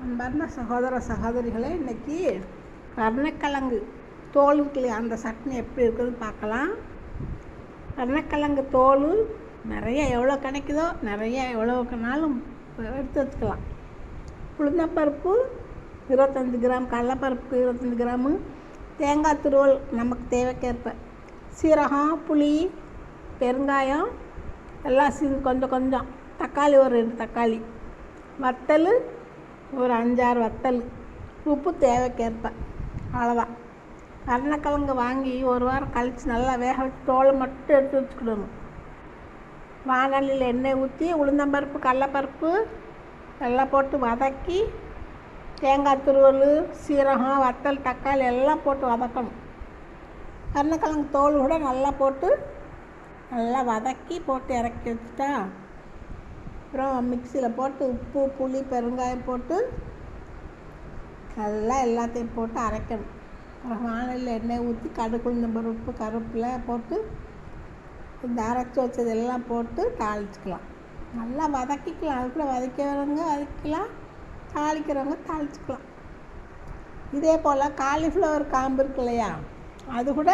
அன்பார்ந்த சகோதர சகோதரிகளே, இன்றைக்கி கருணக்கிழங்கு தோல் இருக்குல்லையா, அந்த சட்னி எப்படி இருக்குதுன்னு பார்க்கலாம். கருணக்கிழங்கு தோல் நிறைய எவ்வளோ கிடைக்குதோ நிறைய எவ்வளோக்குனாலும் எடுத்து வச்சுக்கலாம். உளுந்தம்பருப்பு 25 கிராம், கடலைப்பருப்பு 25 கிராமு, தேங்காய் துருவல் நமக்கு தேவைக்கேற்ப, சீரகம், புளி, பெருங்காயம் எல்லாம் கொஞ்சம் கொஞ்சம், தக்காளி ஒரு 2 தக்காளி, வத்தல் ஒரு 5-6 வத்தல், உப்பு தேவைக்கேற்ப, அவ்வளோதான். கருணக்கிழங்கு வாங்கி ஒரு வாரம் கழித்து நல்லா வேக வச்சு தோலை மட்டும் எடுத்து வச்சுக்கிடணும். வானலியில் எண்ணெய் ஊற்றி உளுந்தம்பருப்பு, கடலைப்பருப்பு எல்லாம் போட்டு வதக்கி, தேங்காய் துருவல், சீரகம், வத்தல், தக்காளி எல்லாம் போட்டு வதக்கணும். கருணக்கிழங்கு தோல் கூட நல்லா போட்டு நல்லா வதக்கி போட்டு இறக்கி வச்சுட்டா, அப்புறம் மிக்சியில் போட்டு உப்பு, புளி, பெருங்காயம் போட்டு நல்லா எல்லாத்தையும் போட்டு அரைக்கணும். அப்புறம் வானலியில் எண்ணெய் ஊற்றி கடுகு, உளுந்தம்பருப்பு, கருவேப்பிலை போட்டு இந்த அரைச்சி வச்சது எல்லாம் போட்டு தாளிச்சிக்கலாம். நல்லா வதக்கிக்கலாம். அதுக்குள்ளே வதக்கிறவங்க வதக்கிக்கலாம், தாளிக்கிறவங்க தாளிச்சிக்கலாம். இதே போல் காலிஃப்ளவர் காம்பு இருக்கு இல்லையா, அது கூட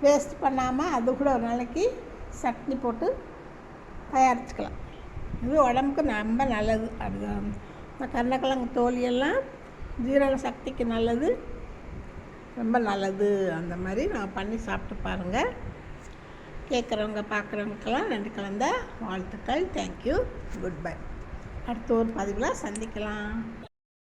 வேஸ்ட் பண்ணாமல் அது கூட ஒரு நாளைக்கு சட்னி போட்டு தயாரிச்சுக்கலாம். இது உடம்புக்கு ரொம்ப நல்லது. அது இந்த கருணக்கிழங்கு தோலியெல்லாம் ஜீரண சக்திக்கு நல்லது, ரொம்ப நல்லது. அந்த மாதிரி நான் பண்ணி சாப்பிட்டு பாருங்கள். கேட்குறவங்க பார்க்குறவங்களுக்கெல்லாம் நன்றி கலந்த வாழ்த்துக்கள். Thank you, good bye. அடுத்த ஒரு பதிவில் சந்திக்கலாம்.